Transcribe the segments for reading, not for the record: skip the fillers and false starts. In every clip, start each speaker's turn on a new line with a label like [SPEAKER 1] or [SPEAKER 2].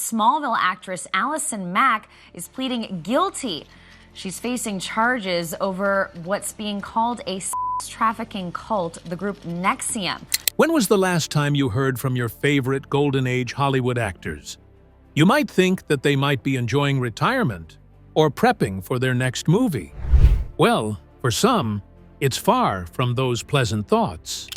[SPEAKER 1] Smallville actress Allison Mack is pleading guilty. She's facing charges over what's being called a sex trafficking cult, the group NXIVM.
[SPEAKER 2] When was the last time you heard from your favorite Golden Age Hollywood actors? You might think that they might be enjoying retirement or prepping for their next movie. Well, for some, it's far from those pleasant thoughts.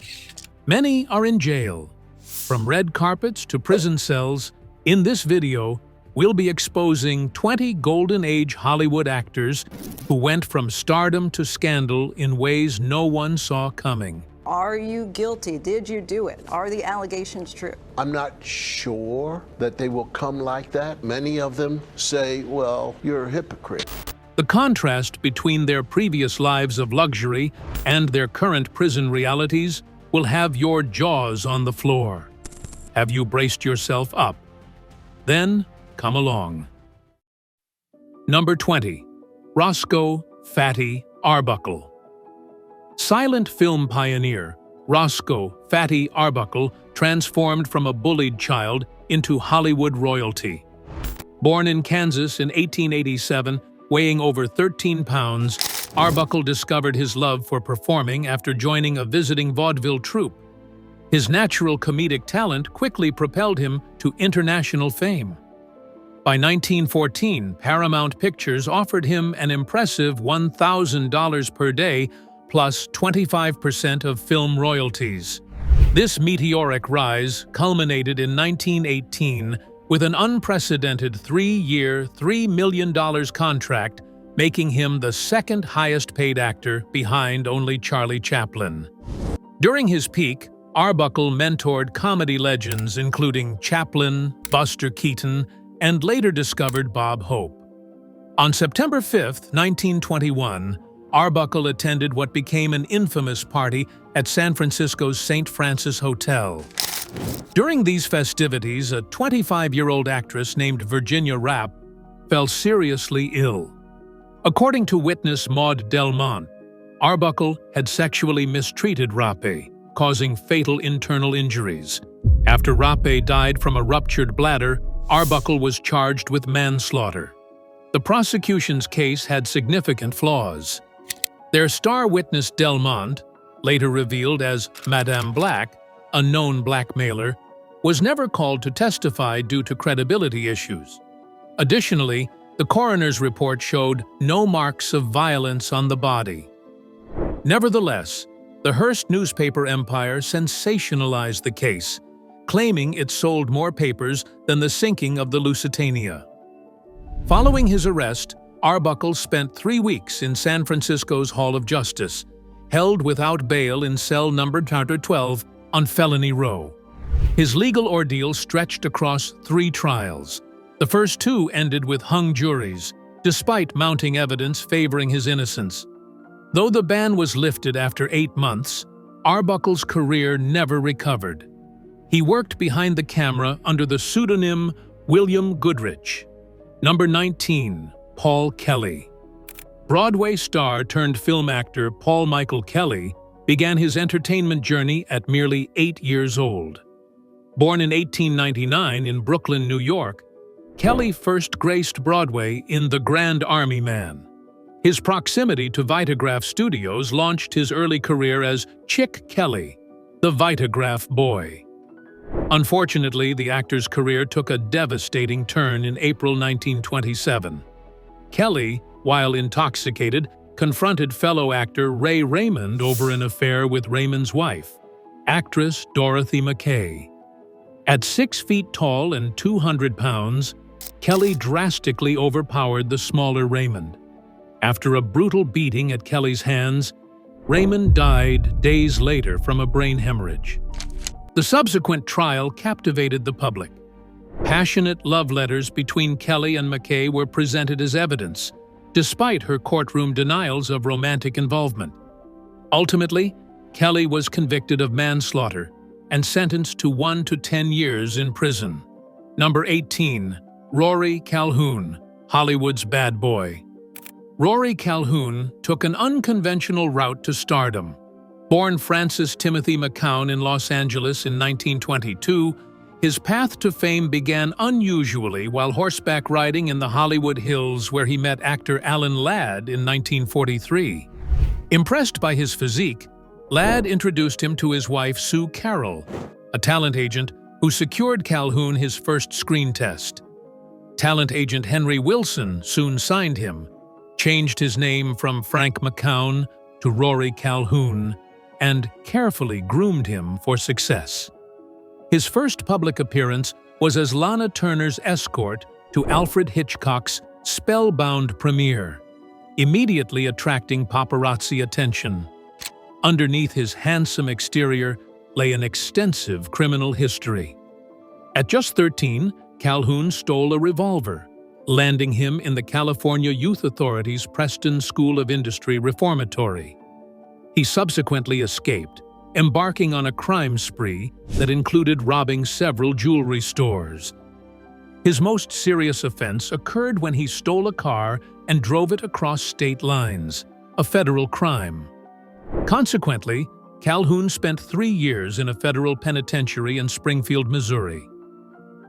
[SPEAKER 2] Many are in jail. From red carpets to prison cells, in this video, we'll be exposing 20 Golden Age Hollywood actors who went from stardom to scandal in ways no one saw coming.
[SPEAKER 3] Are you guilty? Did you do it? Are the allegations true?
[SPEAKER 4] I'm not sure that they will come like that. Many of them say, well, you're a hypocrite.
[SPEAKER 2] The contrast between their previous lives of luxury and their current prison realities will have your jaws on the floor. Have you braced yourself up? Then, come along. Number 20. Roscoe "Fatty" Arbuckle. Silent film pioneer Roscoe "Fatty" Arbuckle transformed from a bullied child into Hollywood royalty. Born in Kansas in 1887, weighing over 13 pounds, Arbuckle discovered his love for performing after joining a visiting vaudeville troupe. His natural comedic talent quickly propelled him to international fame. By 1914, Paramount Pictures offered him an impressive $1,000 per day plus 25% of film royalties. This meteoric rise culminated in 1918 with an unprecedented 3-year, $3 million contract, making him the second highest-paid actor behind only Charlie Chaplin. During his peak, Arbuckle mentored comedy legends including Chaplin, Buster Keaton, and later discovered Bob Hope. On September 5, 1921, Arbuckle attended what became an infamous party at San Francisco's St. Francis Hotel. During these festivities, a 25-year-old actress named Virginia Rappe fell seriously ill. According to witness Maud Delmont, Arbuckle had sexually mistreated Rappe, causing fatal internal injuries. After Rappe died from a ruptured bladder, Arbuckle was charged with manslaughter. The prosecution's case had significant flaws. Their star witness Delmont, later revealed as Madame Black, a known blackmailer, was never called to testify due to credibility issues. Additionally, the coroner's report showed no marks of violence on the body. Nevertheless, the Hearst newspaper empire sensationalized the case, claiming it sold more papers than the sinking of the Lusitania. Following his arrest, Arbuckle spent 3 weeks in San Francisco's Hall of Justice, held without bail in cell number 12 on Felony Row. His legal ordeal stretched across 3 trials. The first 2 ended with hung juries, despite mounting evidence favoring his innocence. Though the ban was lifted after 8 months, Arbuckle's career never recovered. He worked behind the camera under the pseudonym William Goodrich. Number 19. Paul Kelly. Broadway star turned film actor Paul Michael Kelly began his entertainment journey at merely 8 years old. Born in 1899 in Brooklyn, New York, Kelly first graced Broadway in The Grand Army Man. His proximity to Vitagraph Studios launched his early career as Chick Kelly, the Vitagraph Boy. Unfortunately, the actor's career took a devastating turn in April 1927. Kelly, while intoxicated, confronted fellow actor Ray Raymond over an affair with Raymond's wife, actress Dorothy McKay. At 6 feet tall and 200 pounds, Kelly drastically overpowered the smaller Raymond. After a brutal beating at Kelly's hands, Raymond died days later from a brain hemorrhage. The subsequent trial captivated the public. Passionate love letters between Kelly and McKay were presented as evidence, despite her courtroom denials of romantic involvement. Ultimately, Kelly was convicted of manslaughter and sentenced to 1 to 10 years in prison. Number 18. Rory Calhoun, Hollywood's bad boy. Rory Calhoun took an unconventional route to stardom. Born Francis Timothy McCown in Los Angeles in 1922, His path to fame began unusually while horseback riding in the Hollywood Hills, where he met actor Alan Ladd in 1943. Impressed by his physique, Ladd introduced him to his wife Sue Carroll, a talent agent who secured Calhoun his first screen test. Talent agent Henry Wilson soon signed him, changed his name from Frank McCown to Rory Calhoun, and carefully groomed him for success. His first public appearance was as Lana Turner's escort to Alfred Hitchcock's Spellbound premiere, immediately attracting paparazzi attention. Underneath his handsome exterior lay an extensive criminal history. At just 13, Calhoun stole a revolver, landing him in the California Youth Authority's Preston School of Industry reformatory. He subsequently escaped, embarking on a crime spree that included robbing several jewelry stores. His most serious offense occurred when he stole a car and drove it across state lines, a federal crime. Consequently, Calhoun spent 3 years in a federal penitentiary in Springfield, Missouri.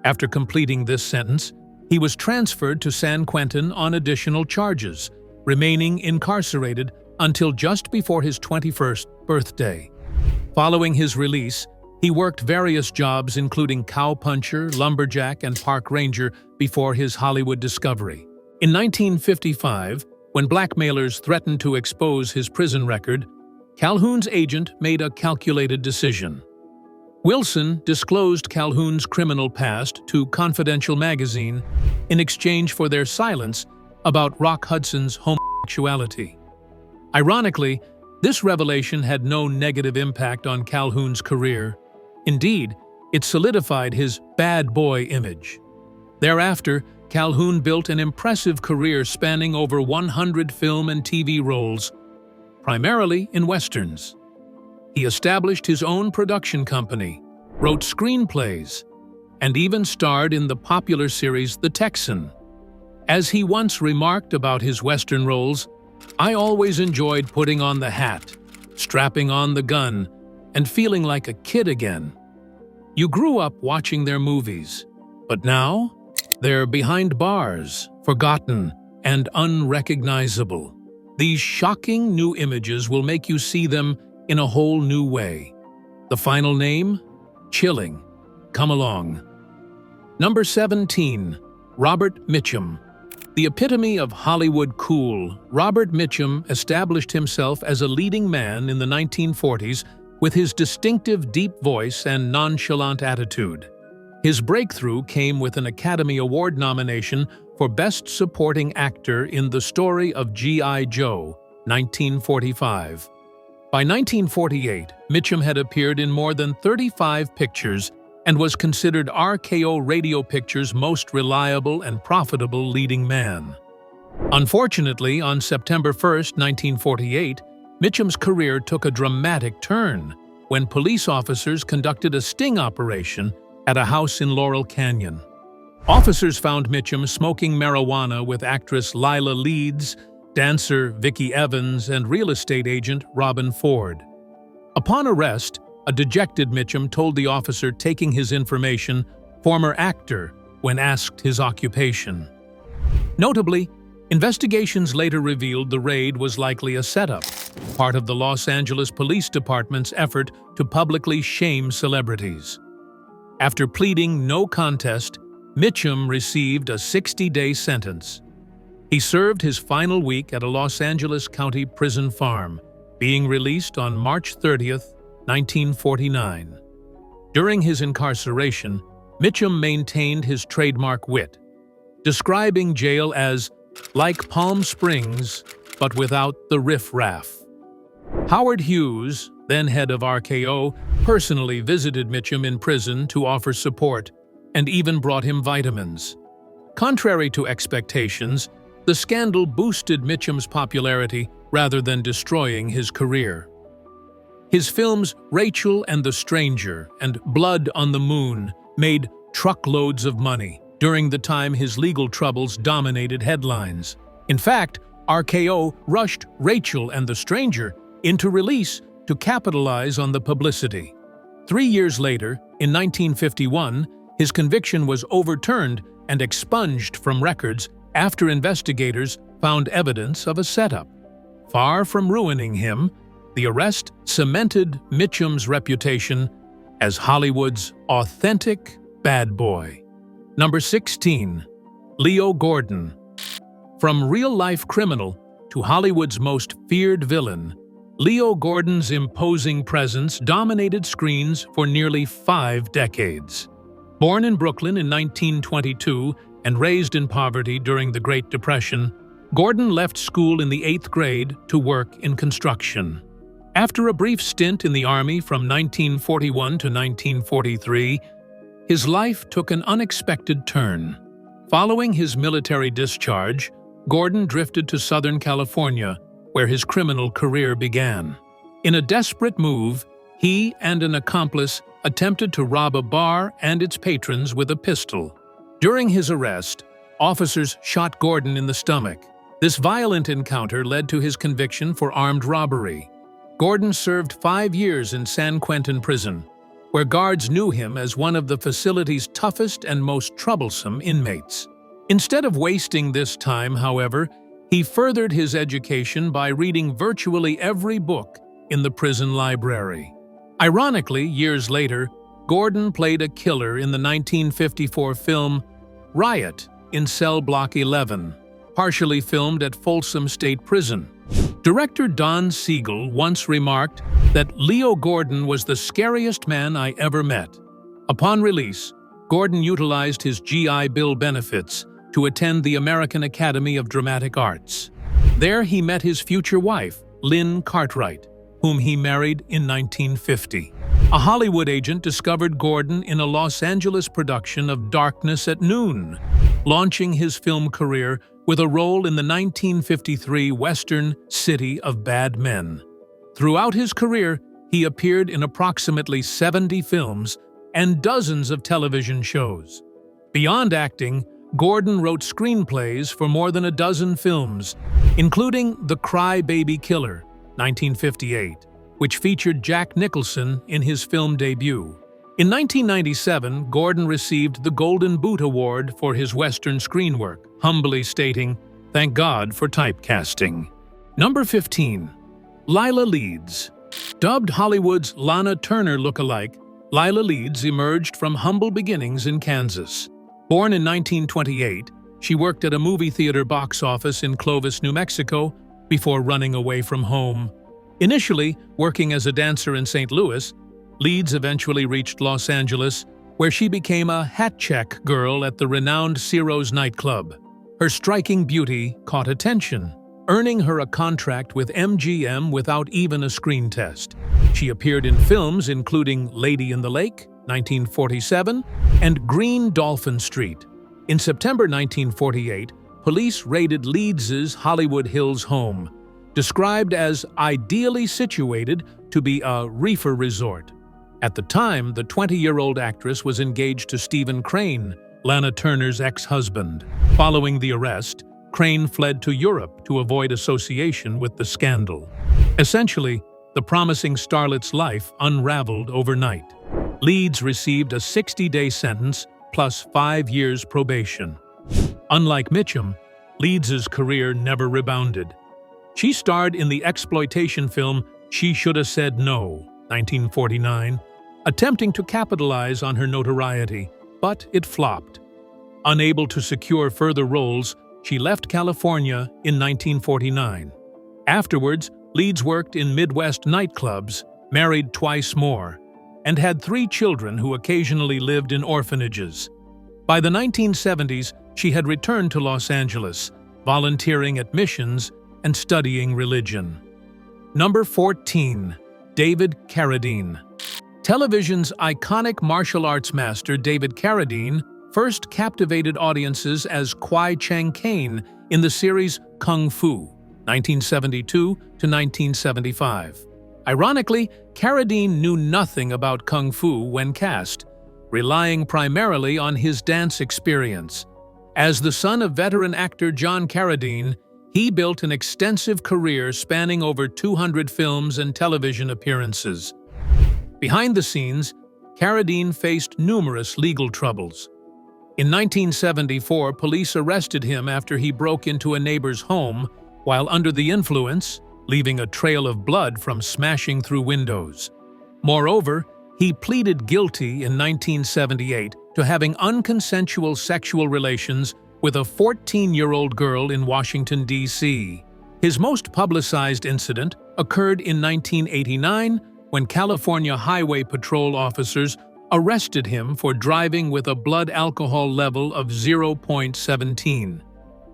[SPEAKER 2] After completing this sentence, he was transferred to San Quentin on additional charges, remaining incarcerated until just before his 21st birthday. Following his release, he worked various jobs including cowpuncher, lumberjack, and park ranger before his Hollywood discovery. In 1955, when blackmailers threatened to expose his prison record, Calhoun's agent made a calculated decision. Wilson disclosed Calhoun's criminal past to Confidential magazine in exchange for their silence about Rock Hudson's homosexuality. Ironically, this revelation had no negative impact on Calhoun's career. Indeed, it solidified his bad boy image. Thereafter, Calhoun built an impressive career spanning over 100 film and TV roles, primarily in westerns. He established his own production company, wrote screenplays, and even starred in the popular series The Texan. As he once remarked about his western roles, "I always enjoyed putting on the hat, strapping on the gun, and feeling like a kid again." You grew up watching their movies, but now they're behind bars, forgotten, and unrecognizable. These shocking new images will make you see them in a whole new way. The final name? Chilling. Come along. Number 17. Robert Mitchum. The epitome of Hollywood cool, Robert Mitchum established himself as a leading man in the 1940s with his distinctive deep voice and nonchalant attitude. His breakthrough came with an Academy Award nomination for Best Supporting Actor in The Story of G.I. Joe, 1945. By 1948, Mitchum had appeared in more than 35 pictures and was considered RKO Radio Pictures' most reliable and profitable leading man. Unfortunately, on September 1, 1948, Mitchum's career took a dramatic turn when police officers conducted a sting operation at a house in Laurel Canyon. Officers found Mitchum smoking marijuana with actress Lila Leeds, dancer Vicki Evans, and real estate agent Robin Ford. Upon arrest, a dejected Mitchum told the officer taking his information, former actor, when asked his occupation. Notably, investigations later revealed the raid was likely a setup, part of the Los Angeles Police Department's effort to publicly shame celebrities. After pleading no contest, Mitchum received a 60-day sentence. He served his final week at a Los Angeles County prison farm, being released on March 30th, 1949. During his incarceration, Mitchum maintained his trademark wit, describing jail as like Palm Springs, but without the riff-raff. Howard Hughes, then head of RKO, personally visited Mitchum in prison to offer support and even brought him vitamins. Contrary to expectations, the scandal boosted Mitchum's popularity rather than destroying his career. His films Rachel and the Stranger and Blood on the Moon made truckloads of money during the time his legal troubles dominated headlines. In fact, RKO rushed Rachel and the Stranger into release to capitalize on the publicity. 3 years later, in 1951, His conviction was overturned and expunged from records after investigators found evidence of a setup. Far from ruining him, the arrest cemented Mitchum's reputation as Hollywood's authentic bad boy. Number 16. Leo Gordon. From real-life criminal to Hollywood's most feared villain, Leo Gordon's imposing presence dominated screens for nearly 5 decades. Born in Brooklyn in 1922 and raised in poverty during the Great Depression, Gordon left school in the 8th grade to work in construction. After a brief stint in the Army from 1941 to 1943, his life took an unexpected turn. Following his military discharge, Gordon drifted to Southern California, where his criminal career began. In a desperate move, he and an accomplice attempted to rob a bar and its patrons with a pistol. During his arrest, officers shot Gordon in the stomach. This violent encounter led to his conviction for armed robbery. Gordon served 5 years in San Quentin prison, where guards knew him as one of the facility's toughest and most troublesome inmates. Instead of wasting this time, however, he furthered his education by reading virtually every book in the prison library. Ironically, years later, Gordon played a killer in the 1954 film Riot in Cell Block 11, partially filmed at Folsom State Prison. Director Don Siegel once remarked that Leo Gordon was the scariest man I ever met. Upon release, Gordon utilized his GI Bill benefits to attend the American Academy of Dramatic Arts. There he met his future wife, Lynn Cartwright, whom he married in 1950. A Hollywood agent discovered Gordon in a Los Angeles production of Darkness at Noon, launching his film career with a role in the 1953 Western City of Bad Men. Throughout his career, he appeared in approximately 70 films and dozens of television shows. Beyond acting, Gordon wrote screenplays for more than a dozen films, including The Cry Baby Killer, 1958, which featured Jack Nicholson in his film debut. In 1997, Gordon received the Golden Boot Award for his Western screen work, humbly stating, "Thank God for typecasting." Number 15. Lila Leeds. Dubbed Hollywood's Lana Turner look-alike, Lila Leeds emerged from humble beginnings in Kansas. Born in 1928, she worked at a movie theater box office in Clovis, New Mexico, before running away from home. Initially working as a dancer in St. Louis, Leeds eventually reached Los Angeles, where she became a hat-check girl at the renowned Ciro's nightclub. Her striking beauty caught attention, earning her a contract with MGM without even a screen test. She appeared in films including Lady in the Lake, 1947, and Green Dolphin Street. In September 1948, police raided Leeds's Hollywood Hills home, described as ideally situated to be a reefer resort. At the time, the 20-year-old actress was engaged to Stephen Crane, Lana Turner's ex-husband. Following the arrest, Crane fled to Europe to avoid association with the scandal. Essentially, the promising starlet's life unraveled overnight. Leeds received a 60-day sentence plus 5 years probation. Unlike Mitchum, Leeds's career never rebounded. She starred in the exploitation film She Shoulda Said No, 1949, attempting to capitalize on her notoriety, but it flopped. Unable to secure further roles, she left California in 1949. Afterwards, Leeds worked in Midwest nightclubs, married twice more, and had 3 children who occasionally lived in orphanages. By the 1970s, she had returned to Los Angeles, volunteering at missions and studying religion. Number 14. David Carradine. Television's iconic martial arts master David Carradine first captivated audiences as Kwai Chang Caine in the series Kung Fu, 1972 to 1975. Ironically, Carradine knew nothing about Kung Fu when cast, relying primarily on his dance experience. As the son of veteran actor John Carradine, he built an extensive career spanning over 200 films and television appearances. Behind the scenes, Carradine faced numerous legal troubles. In 1974, police arrested him after he broke into a neighbor's home while under the influence, leaving a trail of blood from smashing through windows. Moreover, he pleaded guilty in 1978 to having unconsensual sexual relations with a 14-year-old girl in Washington, D.C. His most publicized incident occurred in 1989 when California Highway Patrol officers arrested him for driving with a blood alcohol level of 0.17.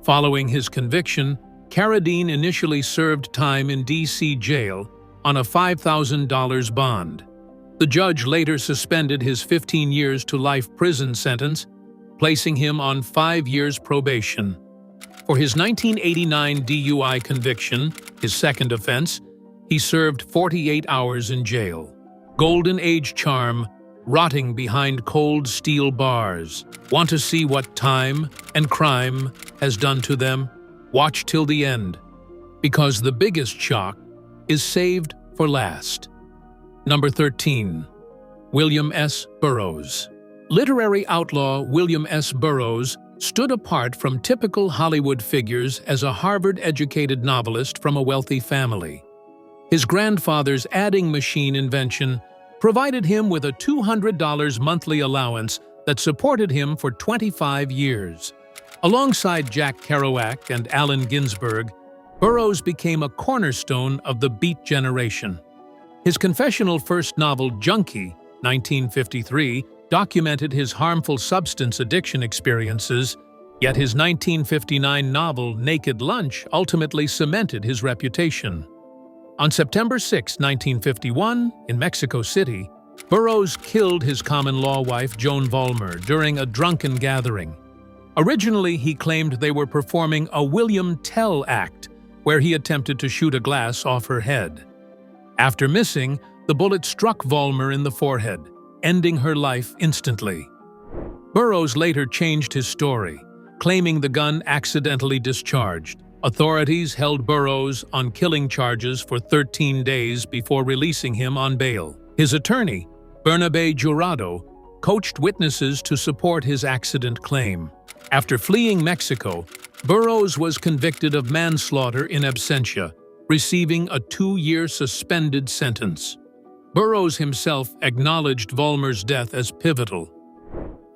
[SPEAKER 2] Following his conviction, Carradine initially served time in D.C. jail on a $5,000 bond. The judge later suspended his 15 years to life prison sentence, placing him on 5 years probation. For his 1989 DUI conviction, his second offense, he served 48 hours in jail. Golden Age charm, rotting behind cold steel bars. Want to see what time and crime has done to them? Watch till the end, because the biggest shock is saved for last. Number 13. William S. Burroughs. Literary outlaw William S. Burroughs stood apart from typical Hollywood figures as a Harvard-educated novelist from a wealthy family. His grandfather's adding machine invention provided him with a $200 monthly allowance that supported him for 25 years. Alongside Jack Kerouac and Allen Ginsberg, Burroughs became a cornerstone of the Beat generation. His confessional first novel, Junkie, 1953, documented his harmful substance addiction experiences, yet his 1959 novel, Naked Lunch, ultimately cemented his reputation. On September 6, 1951, in Mexico City, Burroughs killed his common-law wife, Joan Vollmer, during a drunken gathering. Originally, he claimed they were performing a William Tell act, where he attempted to shoot a glass off her head. After missing, the bullet struck Vollmer in the forehead, ending her life instantly. Burroughs later changed his story, claiming the gun accidentally discharged. Authorities held Burroughs on killing charges for 13 days before releasing him on bail. His attorney, Bernabe Jurado, coached witnesses to support his accident claim. After fleeing Mexico, Burroughs was convicted of manslaughter in absentia, receiving a 2-year suspended sentence. Burroughs himself acknowledged Vollmer's death as pivotal.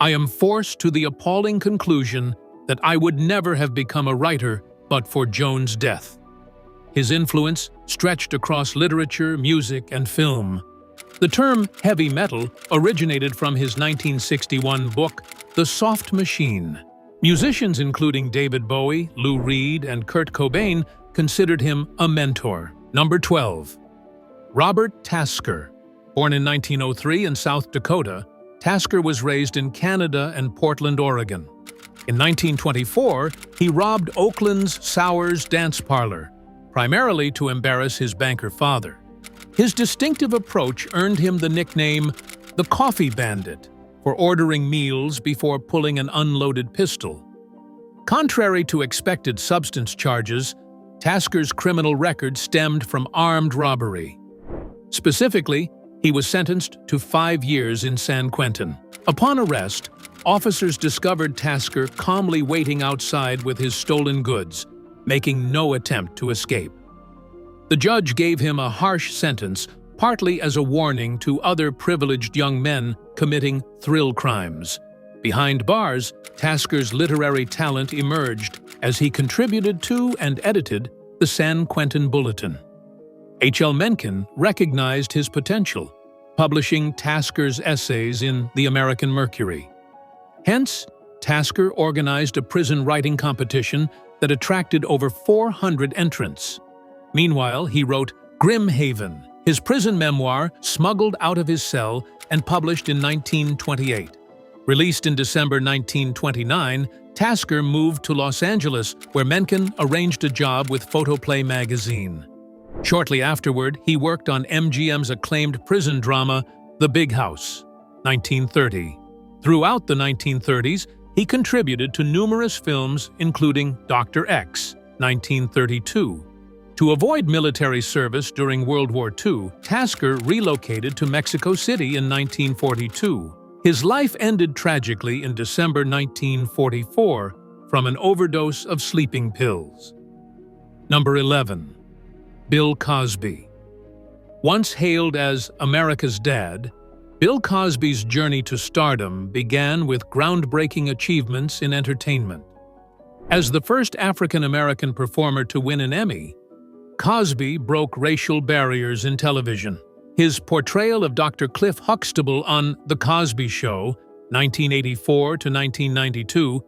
[SPEAKER 2] "I am forced to the appalling conclusion that I would never have become a writer but for Joan's death." His influence stretched across literature, music, and film. The term heavy metal originated from his 1961 book, The Soft Machine. Musicians including David Bowie, Lou Reed, and Kurt Cobain considered him a mentor. Number 12. Robert Tasker. Born in 1903 in South Dakota, Tasker was raised in Canada and Portland, Oregon. In 1924, he robbed Oakland's Sours Dance Parlor, primarily to embarrass his banker father. His distinctive approach earned him the nickname the Coffee Bandit for ordering meals before pulling an unloaded pistol. Contrary to expected substance charges, Tasker's criminal record stemmed from armed robbery. Specifically, he was sentenced to 5 years in San Quentin. Upon arrest, officers discovered Tasker calmly waiting outside with his stolen goods, making no attempt to escape. The judge gave him a harsh sentence, partly as a warning to other privileged young men committing thrill crimes. Behind bars, Tasker's literary talent emerged as he contributed to and edited the San Quentin Bulletin. H.L. Mencken recognized his potential, publishing Tasker's essays in the American Mercury. Hence, Tasker organized a prison writing competition that attracted over 400 entrants. Meanwhile, he wrote Grimhaven, his prison memoir smuggled out of his cell and published in 1928. Released in December 1929, Tasker moved to Los Angeles, where Mencken arranged a job with Photoplay magazine. Shortly afterward, he worked on MGM's acclaimed prison drama, The Big House, 1930. Throughout the 1930s, he contributed to numerous films including Dr. X, 1932, To avoid military service during World War II, Tasker relocated to Mexico City in 1942. His life ended tragically in December 1944 from an overdose of sleeping pills. Number 11. Bill Cosby. Once hailed as America's dad, Bill Cosby's journey to stardom began with groundbreaking achievements in entertainment. As the first African-American performer to win an Emmy, Cosby broke racial barriers in television. His portrayal of Dr. Cliff Huxtable on The Cosby Show, 1984 to 1992,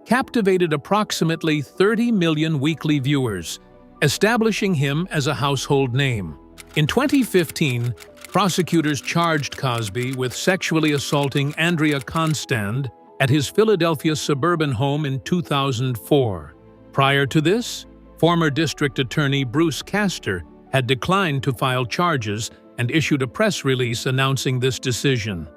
[SPEAKER 2] captivated approximately 30 million weekly viewers, establishing him as a household name. In 2015, prosecutors charged Cosby with sexually assaulting Andrea Constand at his Philadelphia suburban home in 2004. Prior to this, former District Attorney Bruce Castor had declined to file charges and issued a press release announcing this decision.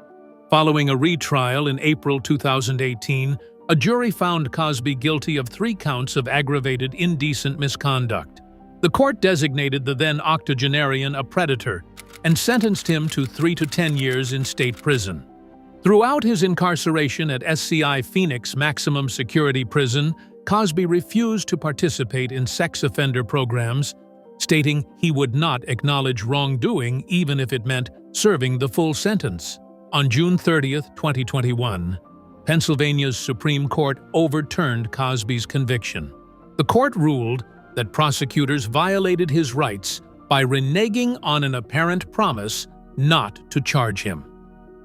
[SPEAKER 2] Following a retrial in April 2018, a jury found Cosby guilty of 3 counts of aggravated indecent misconduct. The court designated the then octogenarian a predator and sentenced him to 3 to 10 years in state prison. Throughout his incarceration at SCI Phoenix Maximum Security Prison, Cosby refused to participate in sex offender programs, stating he would not acknowledge wrongdoing even if it meant serving the full sentence. On June 30, 2021, Pennsylvania's Supreme Court overturned Cosby's conviction. The court ruled that prosecutors violated his rights by reneging on an apparent promise not to charge him.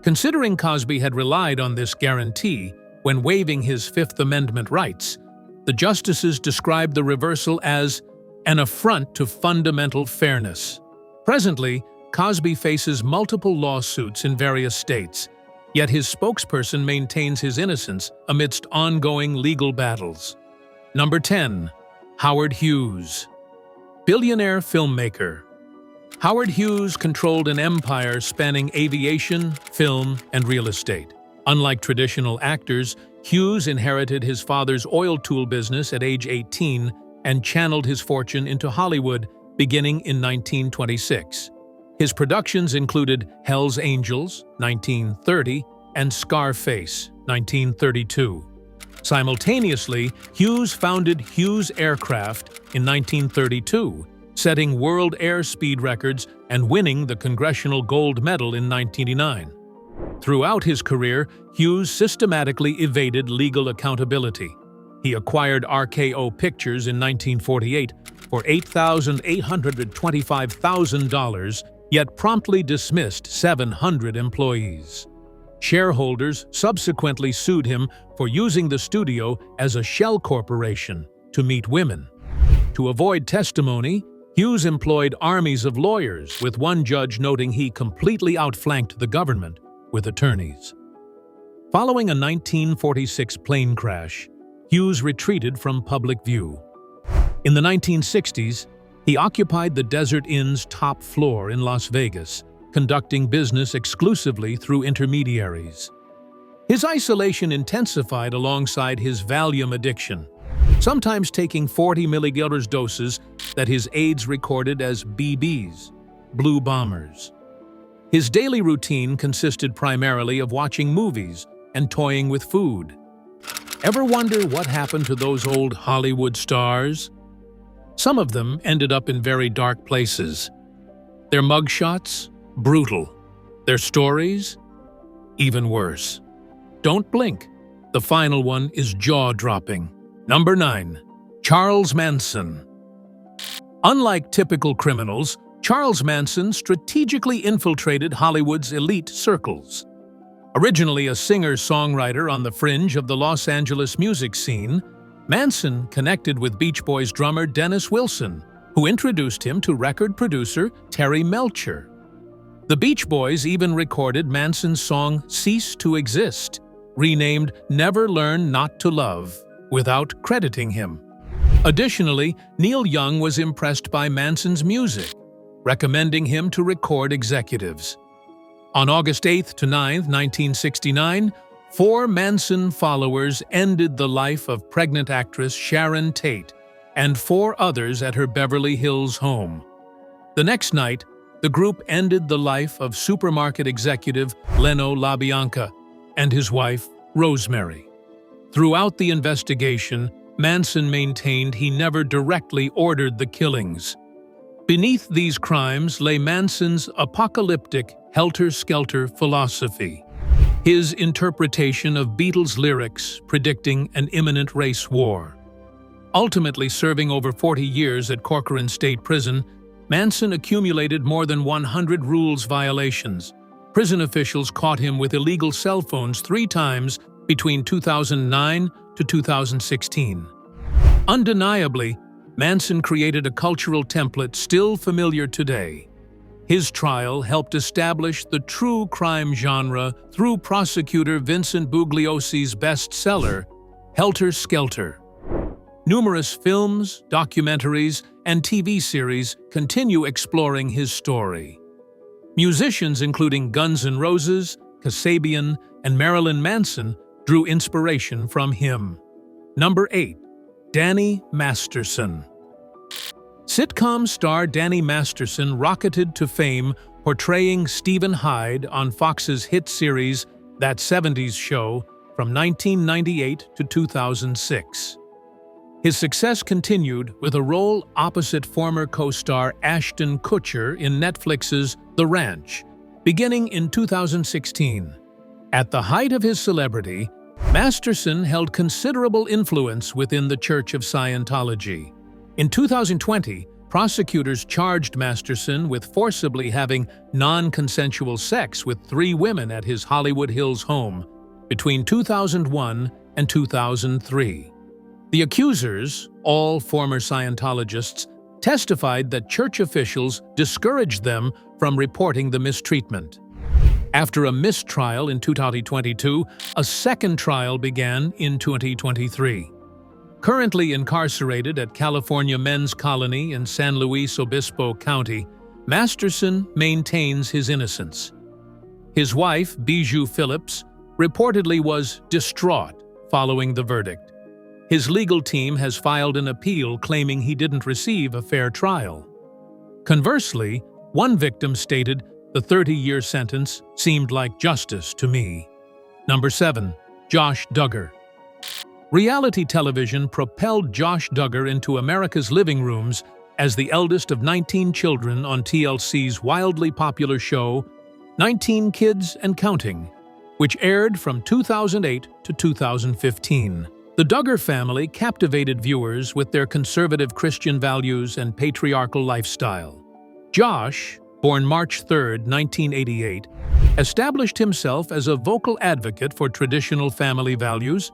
[SPEAKER 2] Considering Cosby had relied on this guarantee when waiving his Fifth Amendment rights, the justices described the reversal as an affront to fundamental fairness. Presently, Cosby faces multiple lawsuits in various states, yet his spokesperson maintains his innocence amidst ongoing legal battles. Number 10. Howard Hughes. Billionaire filmmaker. Howard Hughes controlled an empire spanning aviation, film, and real estate. Unlike traditional actors, Hughes inherited his father's oil tool business at age 18 and channeled his fortune into Hollywood beginning in 1926. His productions included Hell's Angels, 1930, and Scarface, 1932. Simultaneously, Hughes founded Hughes Aircraft in 1932, setting world airspeed records and winning the Congressional Gold Medal in 1989. Throughout his career, Hughes systematically evaded legal accountability. He acquired RKO Pictures in 1948 for $8,825,000, yet promptly dismissed 700 employees. Shareholders subsequently sued him for using the studio as a shell corporation to meet women. To avoid testimony, Hughes employed armies of lawyers, with one judge noting he completely outflanked the government with attorneys. Following a 1946 plane crash, Hughes retreated from public view. In the 1960s, he occupied the Desert Inn's top floor in Las Vegas, conducting business exclusively through intermediaries. His isolation intensified alongside his Valium addiction, sometimes taking 40 mg doses that his aides recorded as BBs, blue bombers. His daily routine consisted primarily of watching movies and toying with food. Ever wonder what happened to those old Hollywood stars? Some of them ended up in very dark places. Their mugshots? Brutal. Their stories? Even worse. Don't blink. The final one is jaw-dropping. Number 9. Charles Manson. Unlike typical criminals, Charles Manson strategically infiltrated Hollywood's elite circles. Originally a singer-songwriter on the fringe of the Los Angeles music scene, Manson connected with Beach Boys drummer Dennis Wilson, who introduced him to record producer Terry Melcher. The Beach Boys even recorded Manson's song Cease to Exist, renamed Never Learn Not to Love, without crediting him. Additionally, Neil Young was impressed by Manson's music, recommending him to record executives. On August 8 to 9, 1969, 4 Manson followers ended the life of pregnant actress Sharon Tate and 4 others at her Beverly Hills home. The next night, the group ended the life of supermarket executive Leno LaBianca and his wife, Rosemary. Throughout the investigation, Manson maintained he never directly ordered the killings. Beneath these crimes lay Manson's apocalyptic helter-skelter philosophy, his interpretation of Beatles lyrics predicting an imminent race war. Ultimately serving over 40 years at Corcoran State Prison, Manson accumulated more than 100 rules violations. Prison officials caught him with illegal cell phones 3 times between 2009 to 2016. Undeniably, Manson created a cultural template still familiar today. His trial helped establish the true crime genre through prosecutor Vincent Bugliosi's bestseller, Helter Skelter. Numerous films, documentaries, and TV series continue exploring his story. Musicians including Guns N' Roses, Kasabian, and Marilyn Manson drew inspiration from him. Number 8. Danny Masterson. Sitcom star Danny Masterson rocketed to fame portraying Stephen Hyde on Fox's hit series That 70s Show from 1998 to 2006. His success continued with a role opposite former co-star Ashton Kutcher in Netflix's The Ranch, beginning in 2016. At the height of his celebrity, Masterson held considerable influence within the Church of Scientology. In 2020, prosecutors charged Masterson with forcibly having non-consensual sex with 3 women at his Hollywood Hills home between 2001 and 2003. The accusers, all former Scientologists, testified that church officials discouraged them from reporting the mistreatment. After a mistrial in 2022, a second trial began in 2023. Currently incarcerated at California Men's Colony in San Luis Obispo County, Masterson maintains his innocence. His wife, Bijou Phillips, reportedly was distraught following the verdict. His legal team has filed an appeal claiming he didn't receive a fair trial. Conversely, one victim stated, "The 30-year sentence seemed like justice to me." Number 7. Josh Duggar. Reality television propelled Josh Duggar into America's living rooms as the eldest of 19 children on TLC's wildly popular show, 19 Kids and Counting, which aired from 2008 to 2015. The Duggar family captivated viewers with their conservative Christian values and patriarchal lifestyle. Josh, born March 3, 1988, established himself as a vocal advocate for traditional family values,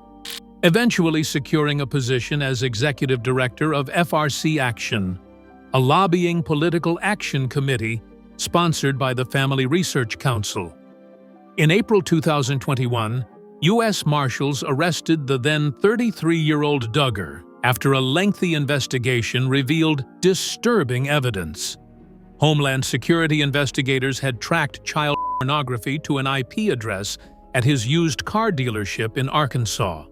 [SPEAKER 2] eventually securing a position as executive director of FRC Action, a lobbying political action committee sponsored by the Family Research Council. In April 2021, U.S. Marshals arrested the then 33-year-old Duggar after a lengthy investigation revealed disturbing evidence. Homeland Security investigators had tracked child pornography to an IP address at his used car dealership in Arkansas.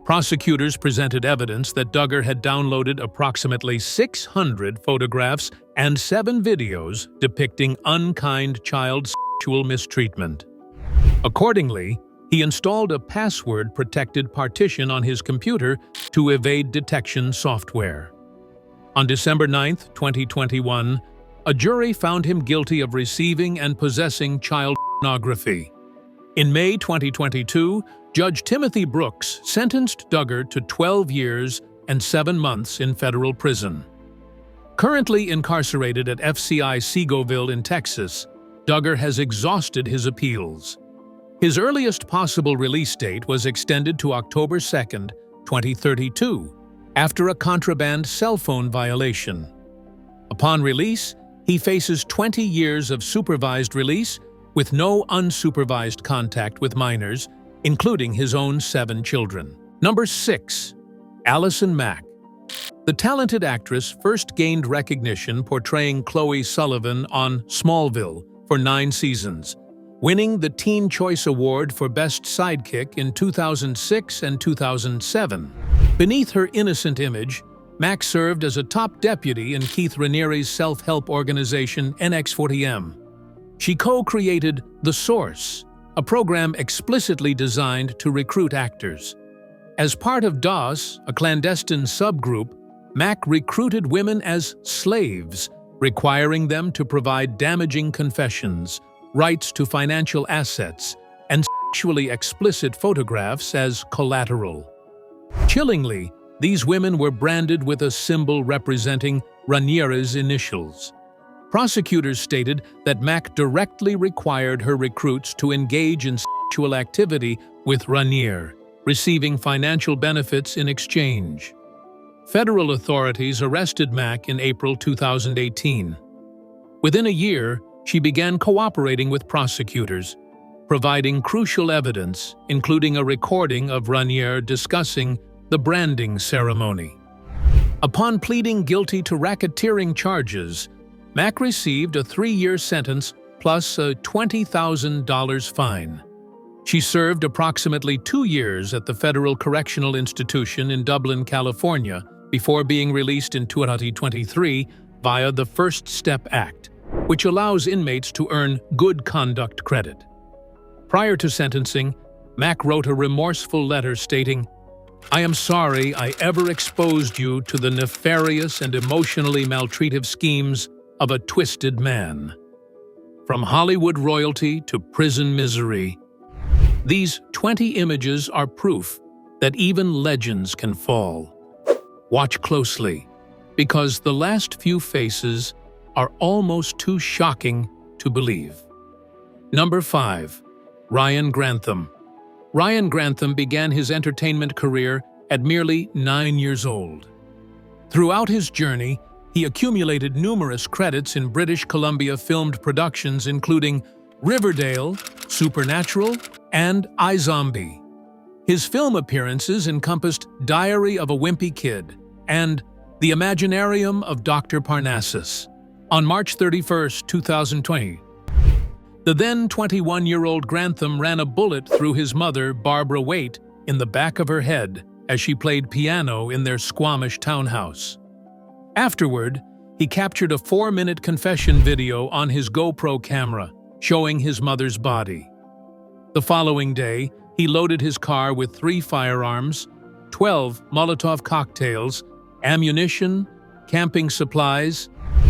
[SPEAKER 2] Prosecutors presented evidence that Duggar had downloaded approximately 600 photographs and 7 videos depicting unkind child sexual mistreatment. Accordingly, he installed a password-protected partition on his computer to evade detection software. On December 9, 2021, a jury found him guilty of receiving and possessing child pornography. In May 2022, Judge Timothy Brooks sentenced Duggar to 12 years and 7 months in federal prison. Currently incarcerated at FCI Seagoville in Texas, Duggar has exhausted his appeals. His earliest possible release date was extended to October 2, 2032, after a contraband cell phone violation. Upon release, he faces 20 years of supervised release with no unsupervised contact with minors, including his own 7 children. Number 6. Allison Mack. The talented actress first gained recognition portraying Chloe Sullivan on Smallville for 9 seasons, winning the Teen Choice Award for Best Sidekick in 2006 and 2007. Beneath her innocent image, Mack served as a top deputy in Keith Raniere's self-help organization NX40M. She co-created The Source, a program explicitly designed to recruit actors. As part of DOS, a clandestine subgroup, Mack recruited women as slaves, requiring them to provide damaging confessions, rights to financial assets, and sexually explicit photographs as collateral. Chillingly, these women were branded with a symbol representing Raniere's initials. Prosecutors stated that Mack directly required her recruits to engage in sexual activity with Raniere, receiving financial benefits in exchange. Federal authorities arrested Mack in April 2018. Within a year, she began cooperating with prosecutors, providing crucial evidence, including a recording of Raniere discussing the branding ceremony. Upon pleading guilty to racketeering charges, Mack received a 3-year sentence plus a $20,000 fine. She served approximately 2 years at the Federal Correctional Institution in Dublin, California, before being released in 2023 via the First Step Act, which allows inmates to earn good conduct credit. Prior to sentencing, Mack wrote a remorseful letter stating, "I am sorry I ever exposed you to the nefarious and emotionally maltreative schemes of a twisted man. From Hollywood royalty to prison misery." These 20 images are proof that even legends can fall. Watch closely, because the last few faces are almost too shocking to believe. Number 5. Ryan Grantham. Ryan Grantham began his entertainment career at merely 9 years old. Throughout his journey, he accumulated numerous credits in British Columbia filmed productions including Riverdale, Supernatural, and iZombie. His film appearances encompassed Diary of a Wimpy Kid and The Imaginarium of Dr. Parnassus. On March 31, 2020, the then 21-year-old Grantham ran a bullet through his mother, Barbara Waite, in the back of her head as she played piano in their Squamish townhouse. Afterward, he captured a 4-minute confession video on his GoPro camera, showing his mother's body. The following day, he loaded his car with 3 firearms, 12 Molotov cocktails, ammunition, camping supplies,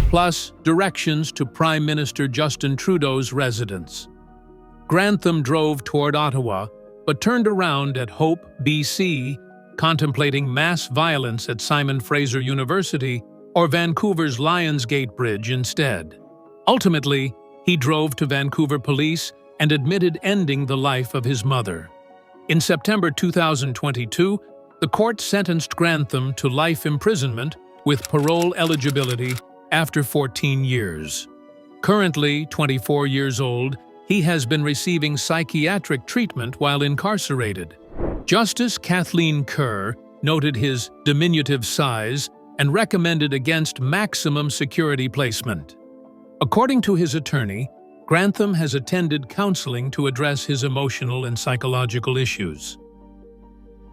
[SPEAKER 2] plus directions to Prime Minister Justin Trudeau's residence. Grantham drove toward Ottawa, but turned around at Hope, BC, contemplating mass violence at Simon Fraser University or Vancouver's Lionsgate Bridge instead. Ultimately, he drove to Vancouver police and admitted ending the life of his mother. In September 2022, the court sentenced Grantham to life imprisonment with parole eligibility after 14 years. Currently 24 years old, he has been receiving psychiatric treatment while incarcerated. Justice Kathleen Kerr noted his diminutive size and recommended against maximum security placement. According to his attorney, Grantham has attended counseling to address his emotional and psychological issues.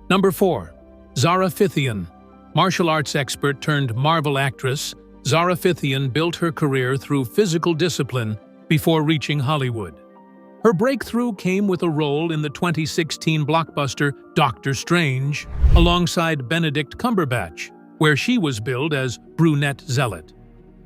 [SPEAKER 2] Number 4. Zara Phythian. Martial arts expert turned Marvel actress, Zara Phythian built her career through physical discipline before reaching Hollywood. Her breakthrough came with a role in the 2016 blockbuster Doctor Strange, alongside Benedict Cumberbatch, where she was billed as brunette zealot.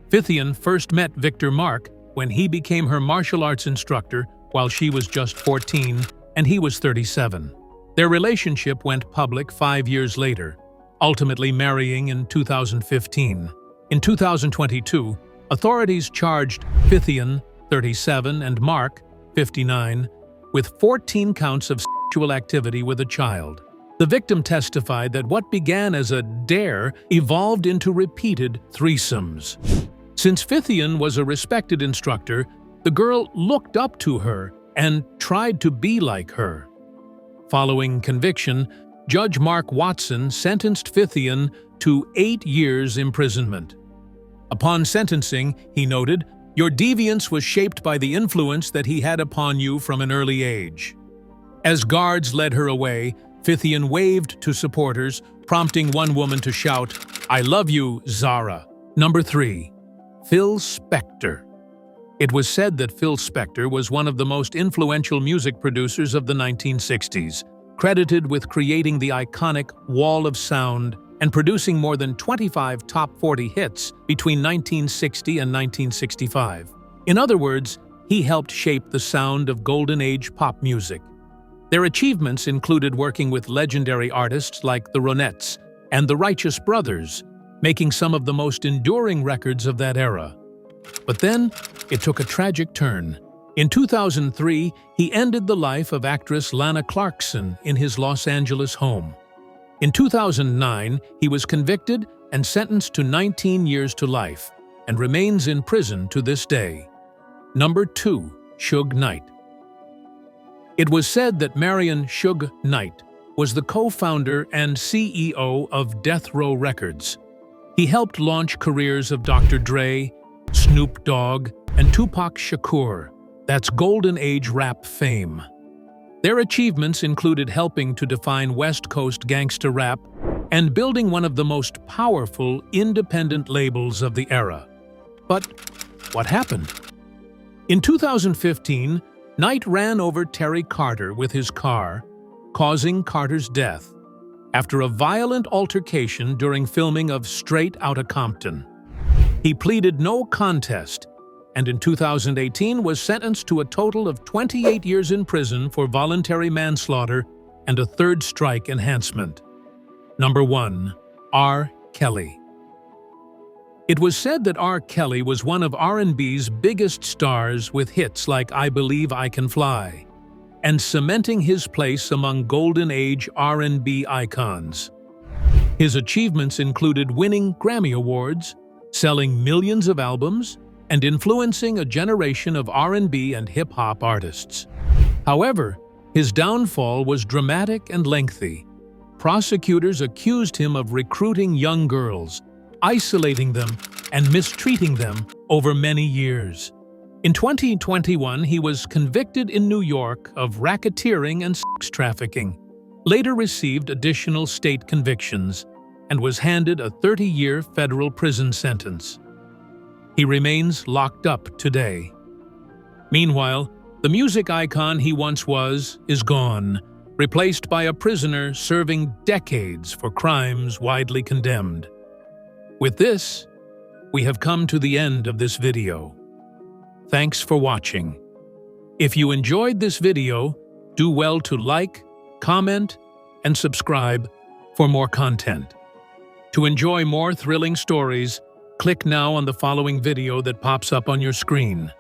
[SPEAKER 2] Phythian first met Victor Mark when he became her martial arts instructor while she was just 14 and he was 37. Their relationship went public 5 years later, ultimately marrying in 2015. In 2022, authorities charged Phythian, 37, and Mark, 59, with 14 counts of sexual activity with a child. The victim testified that what began as a dare evolved into repeated threesomes. Since Phythian was a respected instructor, the girl looked up to her and tried to be like her. Following conviction, Judge Mark Watson sentenced Phythian to 8 years imprisonment. Upon sentencing, he noted, "Your deviance was shaped by the influence that he had upon you from an early age." As guards led her away, Phythian waved to supporters, prompting one woman to shout, I love you, Zara. Number 3. Phil Spector. It was said that Phil Spector was one of the most influential music producers of the 1960s, credited with creating the iconic Wall of Sound and producing more than 25 top 40 hits between 1960 and 1965. In other words, he helped shape the sound of Golden Age pop music. Their achievements included working with legendary artists like the Ronettes and the Righteous Brothers, making some of the most enduring records of that era. But then, it took a tragic turn. In 2003, he ended the life of actress Lana Clarkson in his Los Angeles home. In 2009, he was convicted and sentenced to 19 years to life, and remains in prison to this day. Number 2. Suge Knight. It was said that Marion Suge Knight was the co-founder and CEO of Death Row Records. He helped launch careers of Dr. Dre, Snoop Dogg, and Tupac Shakur. That's Golden Age rap fame. Their achievements included helping to define West Coast gangsta rap and building one of the most powerful independent labels of the era. But what happened? In 2015, Knight ran over Terry Carter with his car, causing Carter's death after a violent altercation during filming of Straight Outta Compton. He pleaded no contest and in 2018 was sentenced to a total of 28 years in prison for voluntary manslaughter and a third strike enhancement. Number 1. R. Kelly. It was said that R. Kelly was one of R&B's biggest stars with hits like I Believe I Can Fly, and cementing his place among Golden Age R&B icons. His achievements included winning Grammy Awards, selling millions of albums, and influencing a generation of R&B and hip-hop artists. However, his downfall was dramatic and lengthy. Prosecutors accused him of recruiting young girls, isolating them, and mistreating them over many years. In 2021, he was convicted in New York of racketeering and sex trafficking, later received additional state convictions, and was handed a 30-year federal prison sentence. He remains locked up today. Meanwhile, the music icon he once was is gone, replaced by a prisoner serving decades for crimes widely condemned. With this, we have come to the end of this video. Thanks for watching. If you enjoyed this video, do well to like, comment, and subscribe for more content. To enjoy more thrilling stories, click now on the following video that pops up on your screen.